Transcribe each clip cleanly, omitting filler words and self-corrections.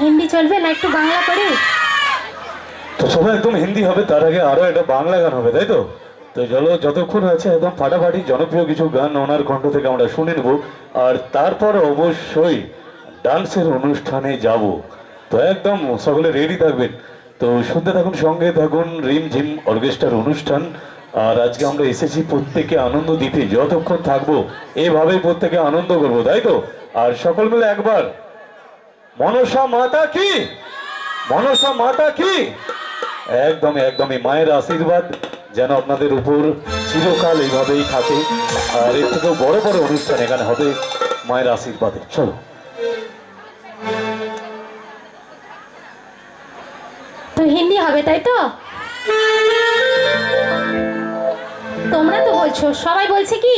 হিন্দি চলবে না একটু বাংলা করে? তো সবাই একদম হিন্দি হবে, তার আগে আরো একটা বাংলা গান হবে, তাই তো? তো চলো, যতক্ষণ আছে একদম ফাটাফাটি জনপ্রিয় কিছু গান ওনার কণ্ঠ থেকে আমরা শুনে নেব, আর তারপর অবশ্যই ডান্সের অনুষ্ঠানে যাব। তো একদম সকলে রেডি থাকবেন। তো শুনতে থাকুন, সঙ্গে থাকুন রিম ঝিম অর্কেস্ট্রার অনুষ্ঠান। আর আজকে আমরা এসেছি প্রত্যেকে আনন্দ দিতে, যতক্ষণ থাকবো এভাবেই প্রত্যেকে আনন্দ করবো, তাই তো? আর সকল মিলে একবার মনসা মাতা কি, মনসা মাতা কি। একদমই একদমই মায়ের আশীর্বাদ যেন আপনাদের উপর চিরকাল এইভাবেই থাকে, আর এর থেকেও বড় বড় অনুষ্ঠান এখানে হবে মায়ের আশীর্বাদে। চলো। তো হিন্দি হবে তাই তো? তোমরা তো বলছো, সবাই বলছে কি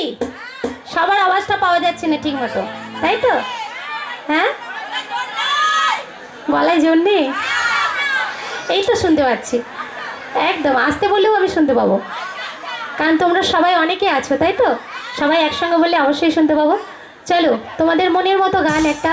সবার আওয়াজটা পাওয়া যাচ্ছে না ঠিক মতো, তাই তো? হ্যাঁ, গলায় জোর নেই, এই তো শুনতে পাচ্ছি। একদম আসতে বললেও আমি শুনতে পাবো, কারণ তোমরা সবাই অনেকে আছো, তাই তো? সবাই একসঙ্গে বললে অবশ্যই শুনতে পাবো। চলো, তোমাদের মনের মতো গান একটা।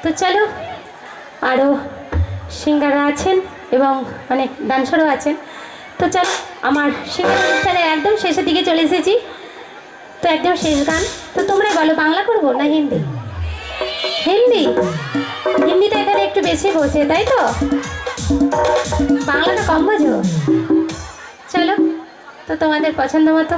তো চলো, আরও সিঙ্গাররা আছেন এবং অনেক ডান্সারও আছেন। তো চলো, আমার সিঙ্গার অনুষ্ঠানের একদম শেষের দিকে চলে এসেছি। তো একদম শেষ গান। তো তোমরা বলো, বাংলা করবো না হিন্দি? হিন্দি, হিন্দিটা এখানে একটু বেশি বোঝে, তাই তো? বাংলাটা কম বোঝো? চলো, তো তোমাদের পছন্দ মতো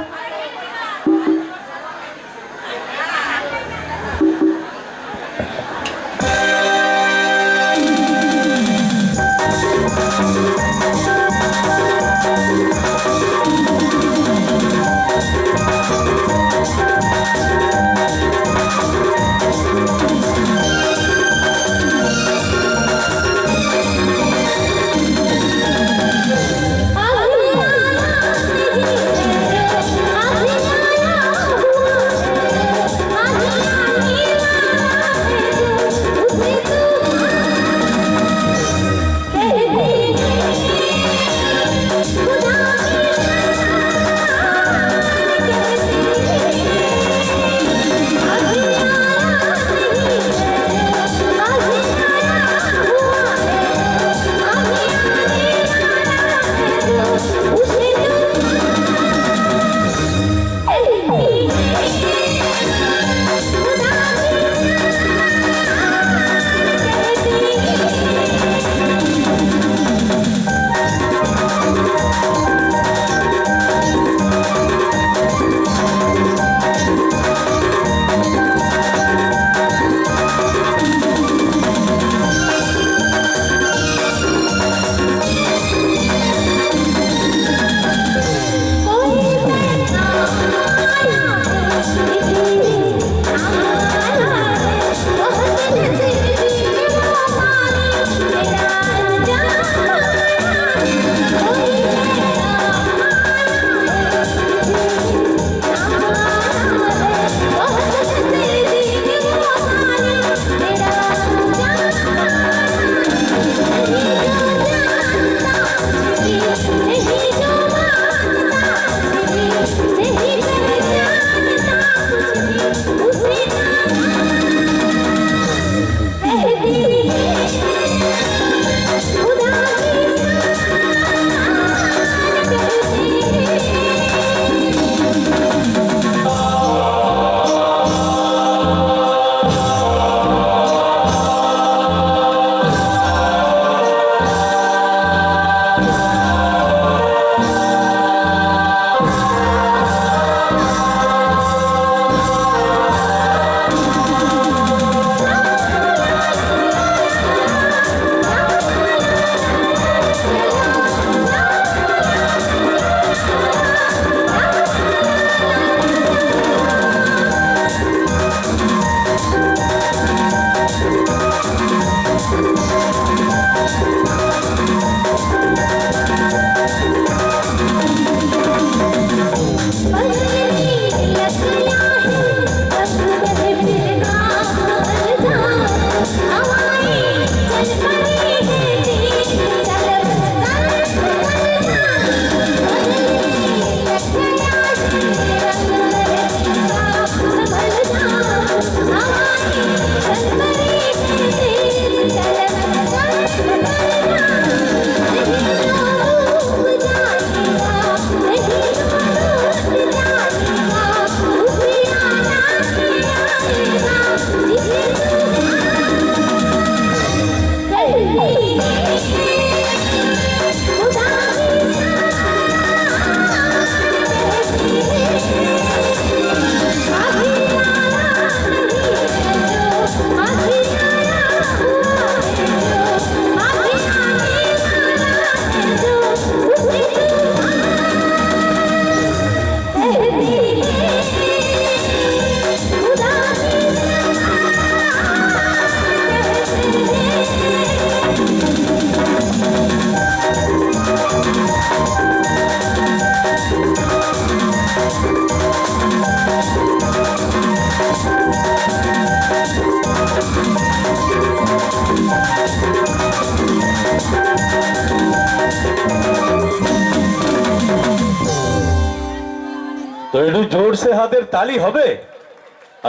তো একটু জোরসে হাতের তালি হবে।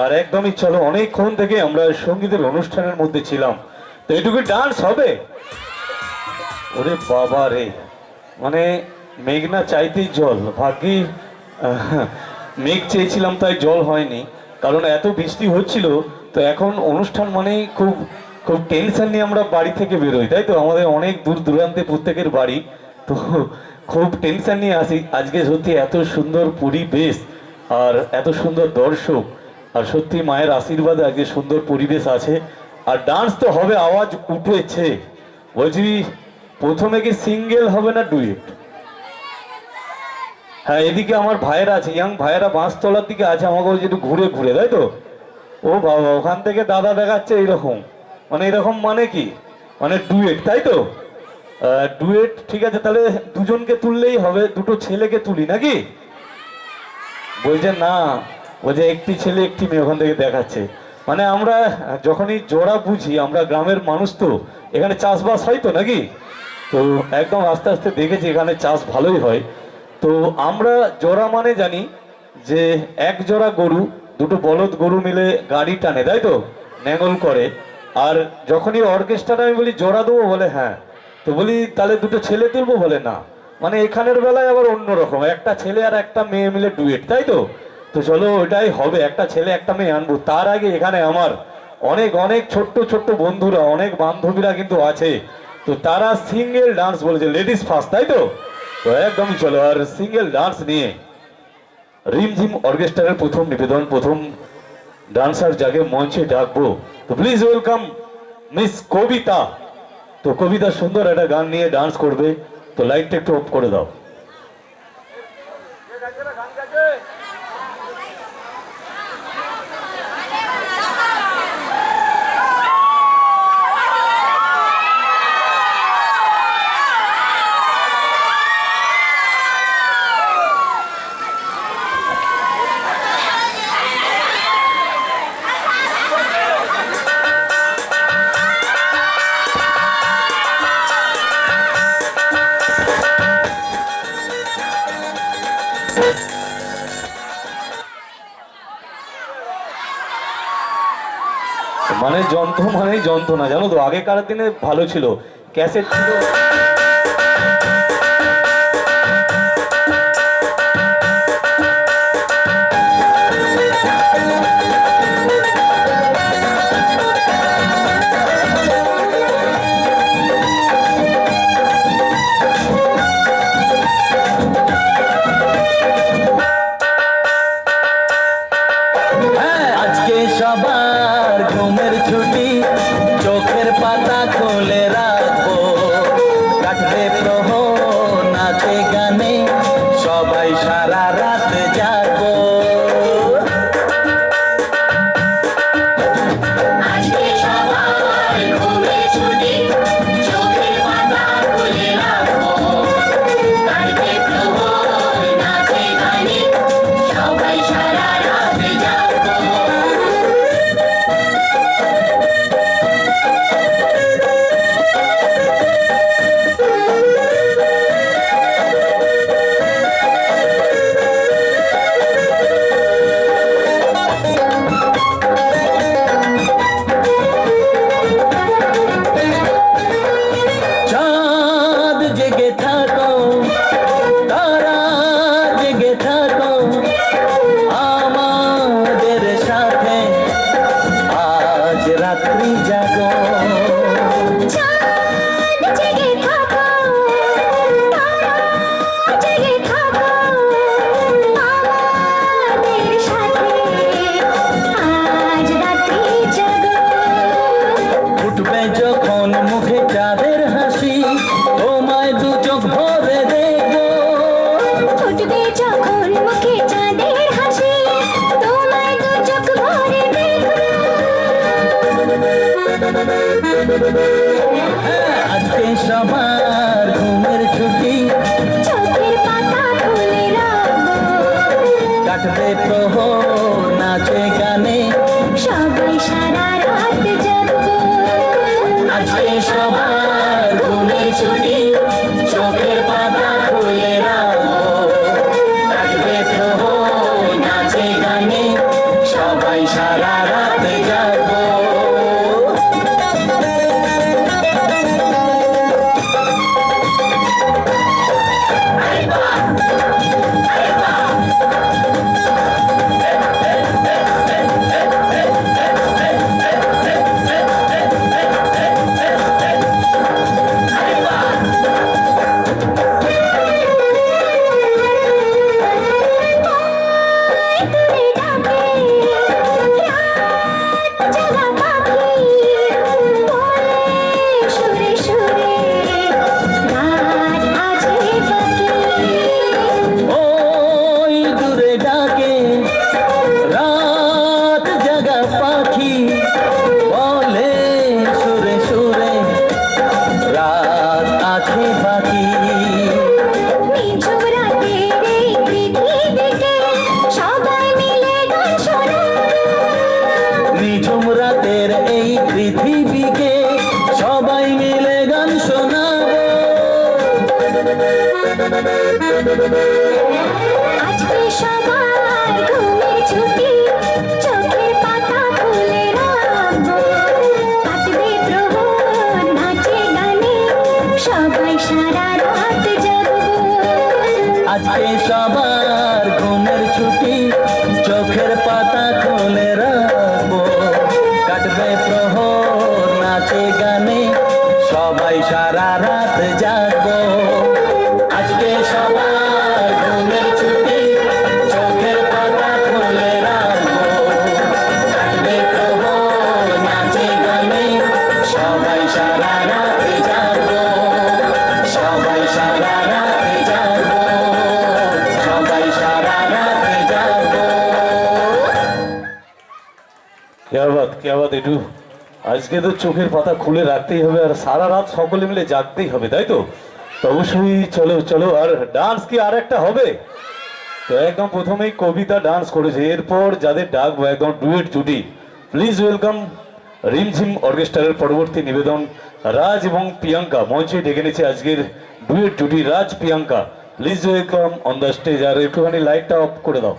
আর একদমই চলো, অনেকক্ষণ থেকে আমরা সঙ্গীতের অনুষ্ঠানের মধ্যে ছিলাম, তো এটুকু ডান্স হবে। ওরে বাবা রে, মানে মেঘ না চাইতেই জল, ভাগ্যি মেঘ চেয়েছিলাম তাই জল হয়নি, কারণ এত বৃষ্টি হচ্ছিল। তো এখন অনুষ্ঠান মানেই খুব খুব টেনশন নিয়ে আমরা বাড়ি থেকে বেরোই, তাই তো আমাদের অনেক দূর দূরান্তে প্রত্যেকের বাড়ি, তো খুব টেনশন নিয়ে আসি। আজকে সত্যি এত সুন্দর পরিবেশ আর এত সুন্দর দর্শক, আর সত্যি মায়ের আশীর্বাদে আজকে সুন্দর পরিবেশ আছে। আর ডান্স তো হবে, আওয়াজ উঠেছে। বলছি প্রথমে কি সিঙ্গেল হবে না ডুয়েট? হ্যাঁ, এদিকে আমার ভাইয়েরা আছে, ইয়াং ভাইয়েরা বাঁশতলার দিকে আছে, আমাকে বলছে একটু ঘুরে ঘুরে, তাই তো? ও বাবা, ওখান থেকে দাদা দেখাচ্ছে এইরকম, মানে এরকম মানে কি, মানে ডুয়েট, তাই তো? ডুয়েট ঠিক আছে, তাহলে দুজনকে তুললেই হবে, দুটো ছেলেকে তুলি নাকি? বলছে না, বলছে একটি ছেলে একটি মেয়ে, ওখান থেকে দেখাচ্ছে। মানে আমরা যখনই জোড়া বুঝি, আমরা গ্রামের মানুষ তো, এখানে চাষবাস হয় তো নাকি, তো একদম আস্তে আস্তে দেখেছি এখানে চাষ ভালোই হয়। তো আমরা জোড়া মানে জানি যে এক জোড়া গরু, দুটো বলদ গরু মিলে গাড়ি টানে, তাই তো, ন্যাঙল করে। আর যখনই অর্কেস্ট্রা আমি বলি জোড়া দেবো, বলে হ্যাঁ, তো বলি তাহলে দুটো ছেলে তুলবো, বলে না। মানে এখানের বেলায় আবার অন্যরকম, একটা ছেলে আর একটা মেয়ে মিলে ডুয়েট, তাই তো? তো চলো ওটাই হবে, একটা ছেলে একটা মেয়ে আনবো। তার আগে এখানে আমার অনেক অনেক ছোট্ট ছোট্ট বন্ধুরা, অনেক বান্ধবীরা কিন্তু আছে, তো তারা সিঙ্গেল ডান্স বলেছে, লেডিস ফার্স্ট, তাই তো? তো একদমই চলো, আর সিঙ্গেল ডান্স নিয়ে রিমঝিম অর্কেস্ট্রার প্রথম নিবেদন, প্রথম ডান্সার যাকে মঞ্চে ডাকবো, তো প্লিজ ওয়েলকাম মিস কবিতা। তো কবিতা সুন্দর একটা গান নিয়ে ডান্স করবে, তো লাইটটা একটু অফ করে দাও। মানে যন্ত্র মানে যন্ত্রণা, জানো তো, আগেকার দিনে ভালো ছিল, ক্যাসেট ছিল। আজকে সবার ঘুমের ছুটি, চোখের পাতা খুলে রাখবো, কাটবে প্রহর নাচে গানে, সবাই সারা রাত জাগবো। আজকে সবার ঘুমের ছুটি, চোখের পাতা খুলে রাখবো, কাটবে প্রহর নাচে গানে, সবাই সারা রাত জাগবো। চাঁদ জেগে থাকো, তারা জেগে থাকো, আমাদের সাথে আজ রাত্রি জাগো। চাঁদ জেগে থাকো, তারা জেগে থাকো, আমাদের সাথে আজ রাত্রি জাগো। উঠবে যখন মুখে চাঁদের হাসি, তোমায় দু চোখ ভরে দেখবো। ফুটবে যখন মুখে চাঁদের হাসি, তোমায় দু চোখ ভরে দেখবো। আজকে সবার ঘুমের ছুটি, চোখের পাতা খুলে রাখবো, কাটবে প্রহর নাচে গানে, সবাই সারা রাত জাগবো। আজকে সবার ঘুমের ছুটি, চোখের পাতা খুলে রাখবো, কাটবে প্রহর সারা রাত জাগবো। দূরে ডাকে রাত জাগা পাখি বলে সুরে সুরে রাত আছে বাকি। ওই দূরে ডাকে রাত জাগা পাখি বলে সুরে সুরে রাত আছে বাকি। নিঝুম রাতের এই পৃথিবীতে সবাই মিলে গান শোনাবো। নিঝুম রাতের এই পৃথিবীকে সবাই মিলে গান শোনাবো। আজকে সবাই ঘুমের ছুটি, চোখের পাতা খুলে রাখবো। কাটবে প্রহর নাচে গানে, সবাই সারা রাত জাগবো। আজকে সবার ঘুমের ছুটি, চোখের পাতা খুলে রাখবো। কাটবে প্রহর নাচে গানে, সবাই সারা রাত জাগবো। আজকে সবার ঘুমের ছুটি, চোখের পাতা খুলে রাখবো। কাটবে প্রহর নাচে গানে, সবাই সারা রাত জাগবো। সবাই সারা রাত জাগবো। সবাই সারা রাত জাগবো। क्या बात একটু আজকে তো চোখের পাতা খুলে রাখতেই হবে আর সারা রাত সকলে মিলে জাগতেই হবে, তাই তো? তো অবশ্যই চলো চলো। আর ডান্স কি আর একটা হবে? তো একদম প্রথমেই কবিতা ডান্স করেছে, এরপর যাদের ডাকবো একদম ডুয়েট জুটি। প্লিজ ওয়েলকাম রিমঝিম অর্কেস্ট্রারের পরবর্তী নিবেদন রাজ এবং প্রিয়াঙ্কা মঞ্চে ডেকে নিচ্ছে আজকের ডুয়েট জুটি Raj Priyanka. Please welcome on the stage. আর একটুখানি লাইটটা অফ করে দাও।